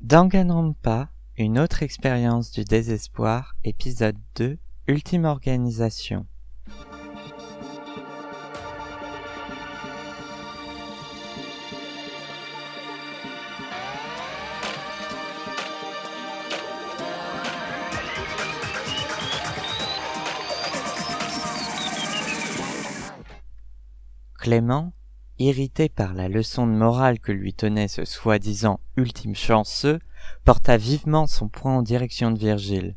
Danganronpa, une autre expérience du désespoir, épisode 2, Ultime organisation. Clément, irrité par la leçon de morale que lui tenait ce soi-disant ultime chanceux, porta vivement son poing en direction de Virgile.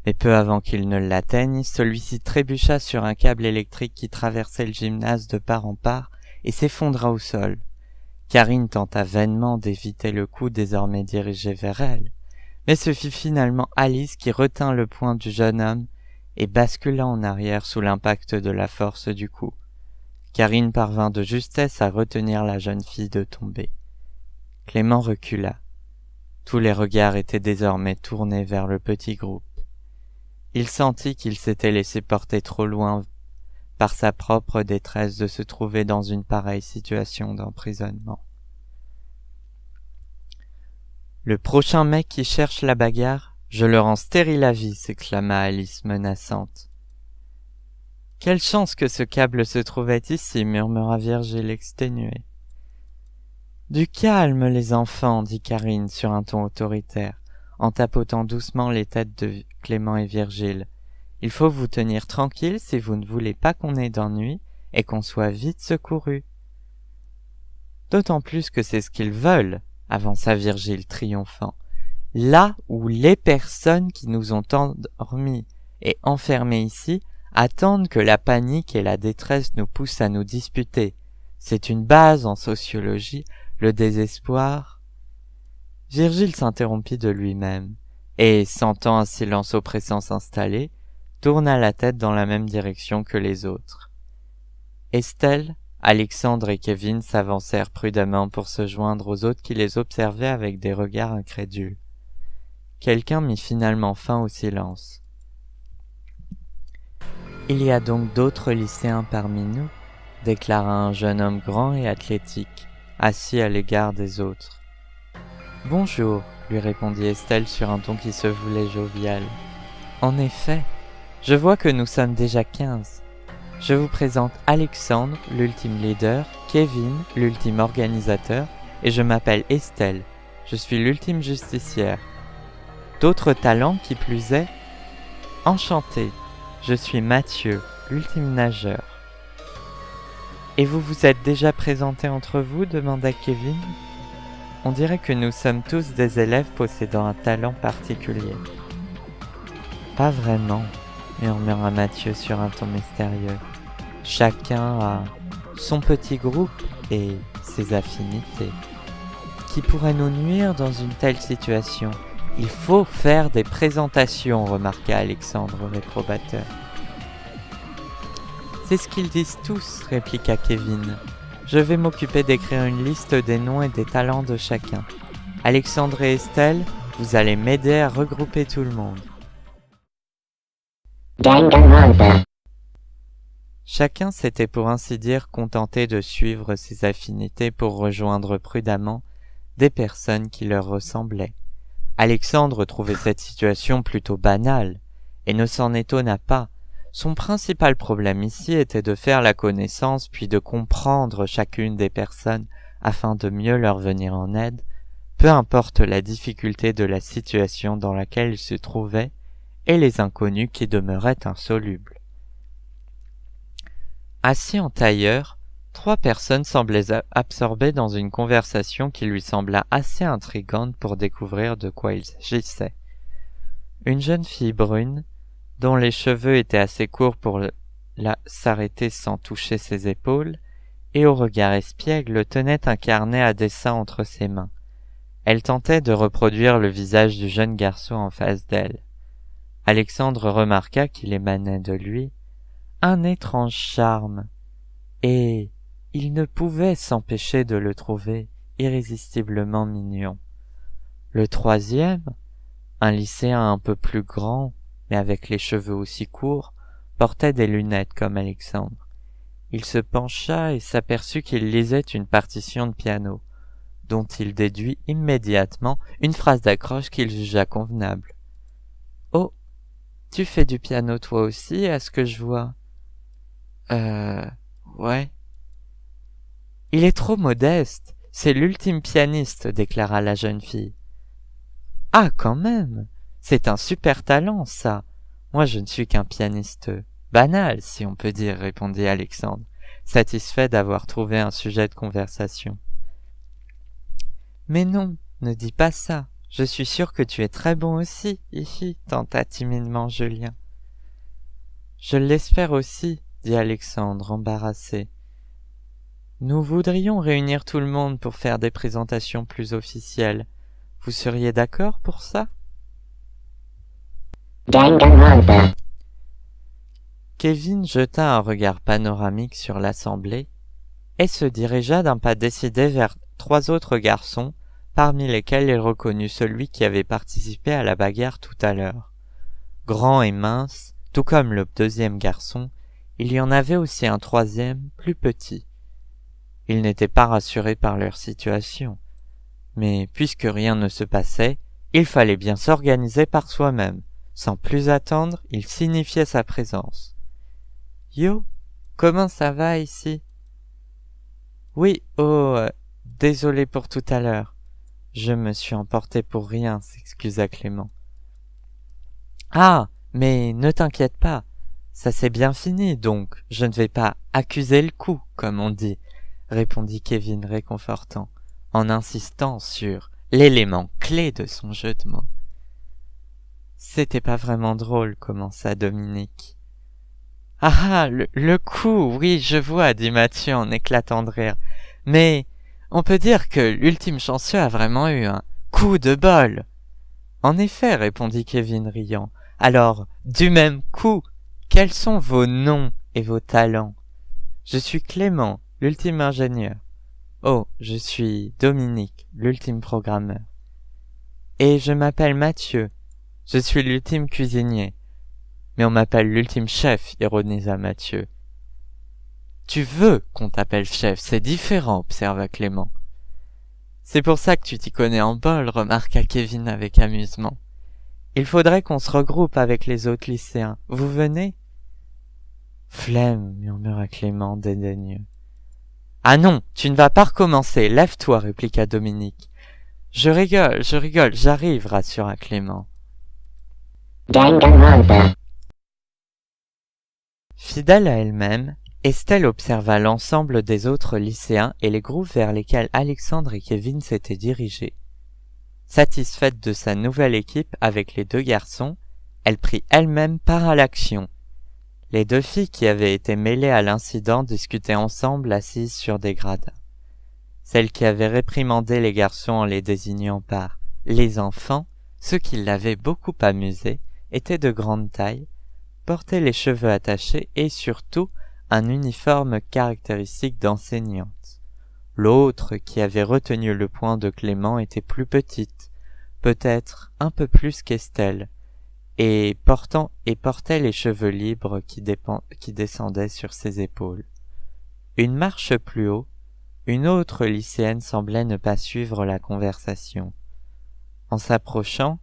Mais peu avant qu'il ne l'atteigne, celui-ci trébucha sur un câble électrique qui traversait le gymnase de part en part et s'effondra au sol. Karine tenta vainement d'éviter le coup désormais dirigé vers elle, mais ce fut finalement Alice qui retint le poing du jeune homme et bascula en arrière sous l'impact de la force du coup. Karine parvint de justesse à retenir la jeune fille de tomber. Clément recula. Tous les regards étaient désormais tournés vers le petit groupe. Il sentit qu'il s'était laissé porter trop loin par sa propre détresse de se trouver dans une pareille situation d'emprisonnement. « Le prochain mec qui cherche la bagarre, je le rends stérile à vie !» s'exclama Alice menaçante. « Quelle chance que ce câble se trouvait ici !» murmura Virgile exténué. « Du calme, les enfants !» dit Karine sur un ton autoritaire, en tapotant doucement les têtes de Clément et Virgile. « Il faut vous tenir tranquille si vous ne voulez pas qu'on ait d'ennui et qu'on soit vite secouru. »« D'autant plus que c'est ce qu'ils veulent !» avança Virgile triomphant. « Là où les personnes qui nous ont endormis et enfermés ici attendent que la panique et la détresse nous poussent à nous disputer. C'est une base en sociologie, le désespoir. » Virgile s'interrompit de lui-même, et, sentant un silence oppressant s'installer, tourna la tête dans la même direction que les autres. Estelle, Alexandre et Kevin s'avancèrent prudemment pour se joindre aux autres qui les observaient avec des regards incrédules. Quelqu'un mit finalement fin au silence. « Il y a donc d'autres lycéens parmi nous ?» déclara un jeune homme grand et athlétique, assis à l'égard des autres. « Bonjour » lui répondit Estelle sur un ton qui se voulait jovial. « En effet, je vois que nous sommes déjà 15. Je vous présente Alexandre, l'ultime leader, Kevin, l'ultime organisateur, et je m'appelle Estelle. Je suis l'ultime justicière. D'autres talents qui plus est ? Enchanté. Je suis Mathieu, l'ultime nageur. »« Et vous vous êtes déjà présenté entre vous ?» demanda Kevin. « On dirait que nous sommes tous des élèves possédant un talent particulier. »« Pas vraiment, » murmura Mathieu sur un ton mystérieux. « Chacun a son petit groupe et ses affinités. Qui pourrait nous nuire dans une telle situation ? Il faut faire des présentations, remarqua Alexandre réprobateur. C'est ce qu'ils disent tous, répliqua Kevin. Je vais m'occuper d'écrire une liste des noms et des talents de chacun. Alexandre et Estelle, vous allez m'aider à regrouper tout le monde. Chacun s'était pour ainsi dire contenté de suivre ses affinités pour rejoindre prudemment des personnes qui leur ressemblaient. Alexandre trouvait cette situation plutôt banale, et ne s'en étonna pas. Son principal problème ici était de faire la connaissance puis de comprendre chacune des personnes afin de mieux leur venir en aide, peu importe la difficulté de la situation dans laquelle il se trouvait et les inconnus qui demeuraient insolubles. Assis en tailleur, 3 personnes semblaient absorbées dans une conversation qui lui sembla assez intrigante pour découvrir de quoi il s'agissait. Une jeune fille brune, dont les cheveux étaient assez courts pour s'arrêter sans toucher ses épaules, et au regard espiègle tenait un carnet à dessin entre ses mains. Elle tentait de reproduire le visage du jeune garçon en face d'elle. Alexandre remarqua qu'il émanait de lui un étrange charme, et il ne pouvait s'empêcher de le trouver irrésistiblement mignon. Le troisième, un lycéen un peu plus grand, mais avec les cheveux aussi courts, portait des lunettes comme Alexandre. Il se pencha et s'aperçut qu'il lisait une partition de piano. dont il déduit immédiatement une phrase d'accroche qu'il jugea convenable. « Oh, tu fais du piano toi aussi, à ce que je vois ?»« Ouais. »« Il est trop modeste, c'est l'ultime pianiste, » déclara la jeune fille. « Ah, quand même, c'est un super talent, ça. Moi, je ne suis qu'un pianiste banal, si on peut dire, » répondit Alexandre, satisfait d'avoir trouvé un sujet de conversation. « Mais non, ne dis pas ça. Je suis sûr que tu es très bon aussi, hihi, tenta timidement Julien. « Je l'espère aussi, » dit Alexandre, embarrassé. « Nous voudrions réunir tout le monde pour faire des présentations plus officielles. Vous seriez d'accord pour ça ? » Kevin jeta un regard panoramique sur l'assemblée et se dirigea d'un pas décidé vers 3 autres garçons, parmi lesquels il reconnut celui qui avait participé à la bagarre tout à l'heure. Grand et mince, tout comme le deuxième garçon, il y en avait aussi un troisième, plus petit. Ils n'étaient pas rassurés par leur situation, mais puisque rien ne se passait, il fallait bien s'organiser par soi-même. Sans plus attendre, il signifiait sa présence. « Yo, comment ça va ici ?»« Oui, désolé pour tout à l'heure. Je me suis emporté pour rien, » s'excusa Clément. « Ah, mais ne t'inquiète pas, ça s'est bien fini, donc je ne vais pas accuser le coup, comme on dit, » répondit Kevin réconfortant, en insistant sur l'élément clé de son jeu de mots. « C'était pas vraiment drôle, » commença Dominique. « Ah, le coup, oui, je vois, » dit Mathieu en éclatant de rire. « Mais on peut dire que l'ultime chanceux a vraiment eu un coup de bol. »« En effet, » répondit Kevin riant. « Alors, du même coup, quels sont vos noms et vos talents ? » « Je suis Clément, l'ultime ingénieur. »« Oh, je suis Dominique, l'ultime programmeur. »« Et je m'appelle Mathieu. Je suis l'ultime cuisinier. »« Mais on m'appelle l'ultime chef, » ironisa Mathieu. « Tu veux qu'on t'appelle chef, c'est différent, » observa Clément. « C'est pour ça que tu t'y connais en bol, » remarqua Kevin avec amusement. « Il faudrait qu'on se regroupe avec les autres lycéens. Vous venez ? » « Flemme, » murmura Clément dédaigneux. « Ah non, tu ne vas pas recommencer, lève-toi, » répliqua Dominique. « Je rigole, j'arrive, » rassura Clément. Fidèle à elle-même, Estelle observa l'ensemble des autres lycéens et les groupes vers lesquels Alexandre et Kevin s'étaient dirigés. Satisfaite de sa nouvelle équipe avec les 2 garçons, elle prit elle-même part à l'action. Les 2 filles qui avaient été mêlées à l'incident discutaient ensemble assises sur des gradins. Celle qui avait réprimandé les garçons en les désignant par « les enfants », ceux qui l'avaient beaucoup amusé, étaient de grande taille, portaient les cheveux attachés et surtout un uniforme caractéristique d'enseignante. L'autre, qui avait retenu le point de Clément, était plus petite, peut-être un peu plus qu'Estelle, et portait les cheveux libres qui descendaient sur ses épaules. Une marche plus haut, une autre lycéenne semblait ne pas suivre la conversation. En s'approchant,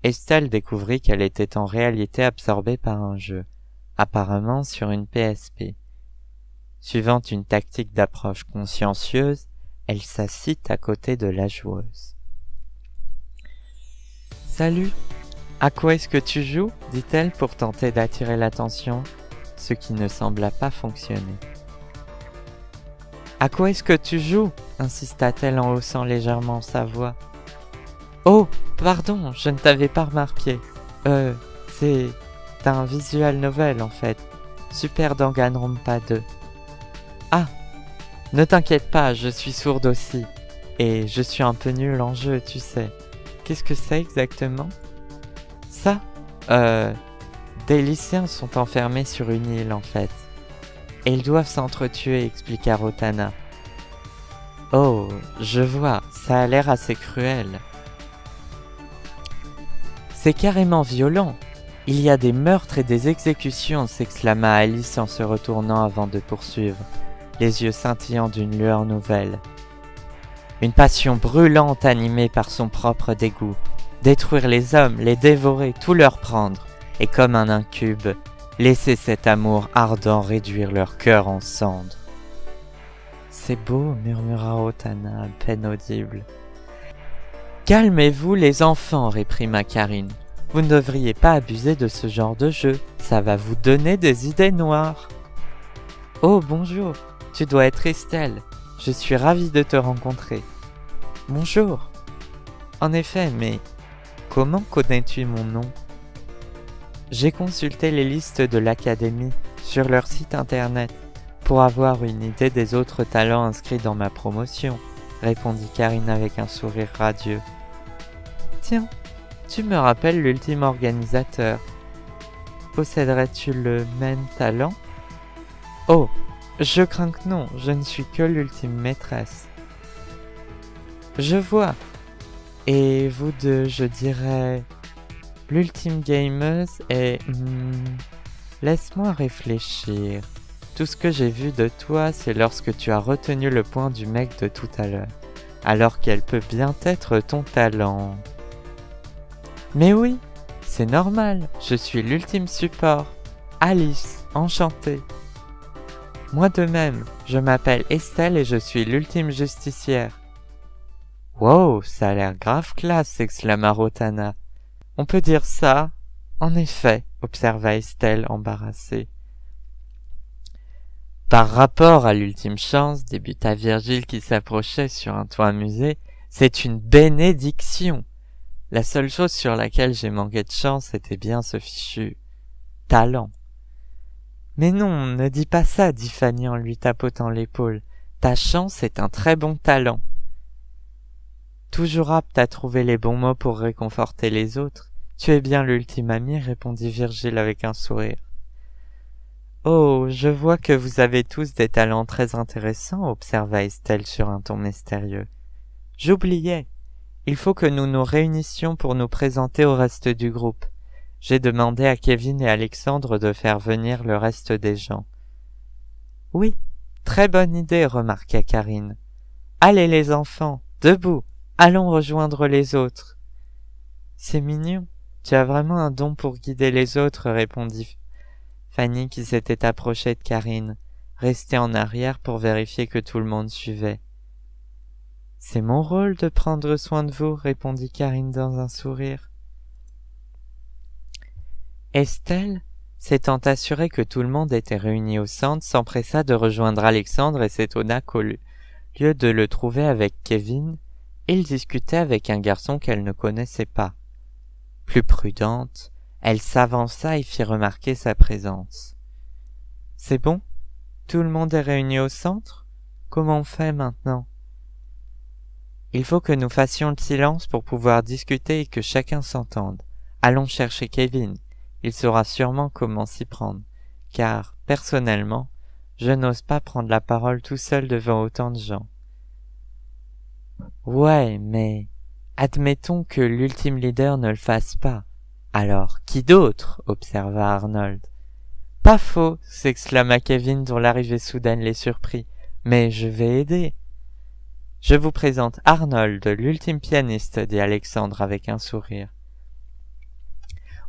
Estelle découvrit qu'elle était en réalité absorbée par un jeu, apparemment sur une PSP. Suivant une tactique d'approche consciencieuse, elle s'assit à côté de la joueuse. « Salut, à quoi est-ce que tu joues ?» dit-elle pour tenter d'attirer l'attention, ce qui ne sembla pas fonctionner. « À quoi est-ce que tu joues ?» insista-t-elle en haussant légèrement sa voix. « Oh, pardon, je ne t'avais pas remarqué. C'est un visual novel en fait. Super Danganronpa 2. Ah, ne t'inquiète pas, je suis sourde aussi. Et je suis un peu nulle en jeu, tu sais. Qu'est-ce que c'est exactement ? Ça, des lycéens sont enfermés sur une île en fait. Et ils doivent s'entretuer, expliqua Rotana. Oh, je vois, ça a l'air assez cruel. C'est carrément violent. Il y a des meurtres et des exécutions, s'exclama Alice en se retournant avant de poursuivre, les yeux scintillants d'une lueur nouvelle. Une passion brûlante animée par son propre dégoût. Détruire les hommes, les dévorer, tout leur prendre, et comme un incube, laisser cet amour ardent réduire leur cœur en cendres. C'est beau, murmura Otana, à peine audible. Calmez-vous les enfants, réprima Karine. Vous ne devriez pas abuser de ce genre de jeu, ça va vous donner des idées noires. Oh, bonjour, tu dois être Estelle. Je suis ravie de te rencontrer. Bonjour. En effet, mais comment connais-tu mon nom? J'ai consulté les listes de l'académie sur leur site internet pour avoir une idée des autres talents inscrits dans ma promotion, répondit Karine avec un sourire radieux. Tiens, tu me rappelles l'ultime organisateur. Posséderais-tu le même talent? Oh, je crains que non, je ne suis que l'ultime maîtresse. Je vois. Et vous deux, je dirais... L'ultime gameuse est... Laisse-moi réfléchir. Tout ce que j'ai vu de toi, c'est lorsque tu as retenu le point du mec de tout à l'heure. Alors qu'elle peut bien être ton talent. Mais oui, c'est normal, je suis l'ultime support. Alice, enchantée. Moi de même, je m'appelle Estelle et je suis l'ultime justicière. Wow, ça a l'air grave classe, s'exclama Rotana. On peut dire ça? En effet, observa Estelle, embarrassée. Par rapport à l'ultime chance, débuta Virgile qui s'approchait sur un ton amusé, c'est une bénédiction. La seule chose sur laquelle j'ai manqué de chance était bien ce fichu talent. Mais non, ne dis pas ça, dit Fanny en lui tapotant l'épaule. Ta chance est un très bon talent. Toujours apte à trouver les bons mots pour réconforter les autres, tu es bien l'ultime ami, répondit Virgile avec un sourire. Oh, je vois que vous avez tous des talents très intéressants, observa Estelle sur un ton mystérieux. J'oubliais. Il faut que nous nous réunissions pour nous présenter au reste du groupe. J'ai demandé à Kevin et Alexandre de faire venir le reste des gens. Oui, très bonne idée, remarqua Karine. Allez les enfants, debout, allons rejoindre les autres. C'est mignon, tu as vraiment un don pour guider les autres, répondit Fanny qui s'était approchée de Karine, restée en arrière pour vérifier que tout le monde suivait. C'est mon rôle de prendre soin de vous, répondit Karine dans un sourire. Estelle, s'étant assurée que tout le monde était réuni au centre, s'empressa de rejoindre Alexandre et s'étonna qu'au lieu de le trouver avec Kevin, il discutait avec un garçon qu'elle ne connaissait pas. Plus prudente, elle s'avança et fit remarquer sa présence. « C'est bon? Tout le monde est réuni au centre? Comment on fait maintenant ?» Il faut que nous fassions le silence pour pouvoir discuter et que chacun s'entende. Allons chercher Kevin. Il saura sûrement comment s'y prendre. Car, personnellement, je n'ose pas prendre la parole tout seul devant autant de gens. Ouais, mais admettons que l'ultime leader ne le fasse pas. Alors, qui d'autre? Observa Arnold. Pas faux, s'exclama Kevin dont l'arrivée soudaine les surprit. Mais je vais aider. Je vous présente Arnold, l'ultime pianiste, dit Alexandre avec un sourire.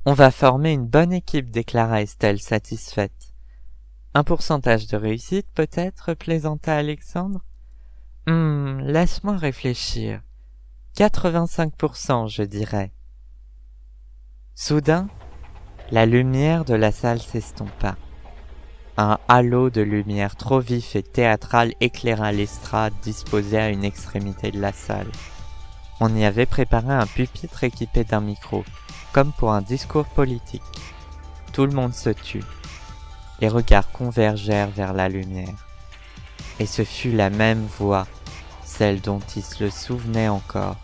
On va former une bonne équipe, déclara Estelle satisfaite. Un pourcentage de réussite, peut-être, plaisanta Alexandre. Laisse-moi réfléchir. 85%, je dirais. Soudain, la lumière de la salle s'estompa. Un halo de lumière trop vif et théâtral éclaira l'estrade disposée à une extrémité de la salle. On y avait préparé un pupitre équipé d'un micro, comme pour un discours politique. Tout le monde se tut. Les regards convergèrent vers la lumière. Et ce fut la même voix, celle dont il se le souvenait encore,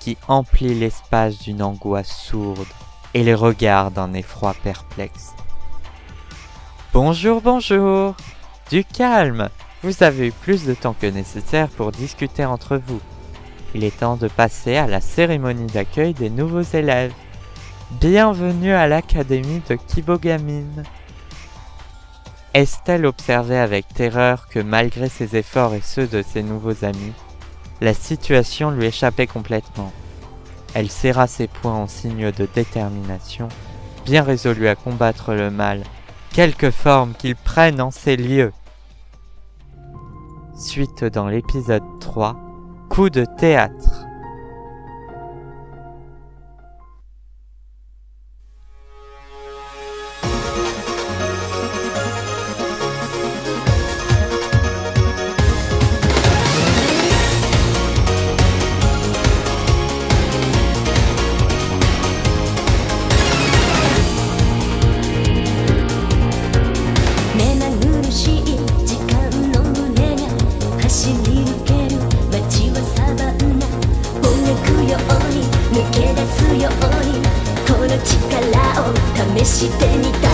qui emplit l'espace d'une angoisse sourde et les regards d'un effroi perplexe. Bonjour, bonjour. Du calme. Vous avez eu plus de temps que nécessaire pour discuter entre vous. Il est temps de passer à la cérémonie d'accueil des nouveaux élèves. Bienvenue à l'académie de Kibogamine. Estelle observait avec terreur que malgré ses efforts et ceux de ses nouveaux amis, La situation lui échappait complètement. Elle serra ses poings en signe de détermination, bien résolue à combattre le mal, quelque forme qu'il prenne en ces lieux. Suite dans l'épisode 3, Coup de théâtre.試してみた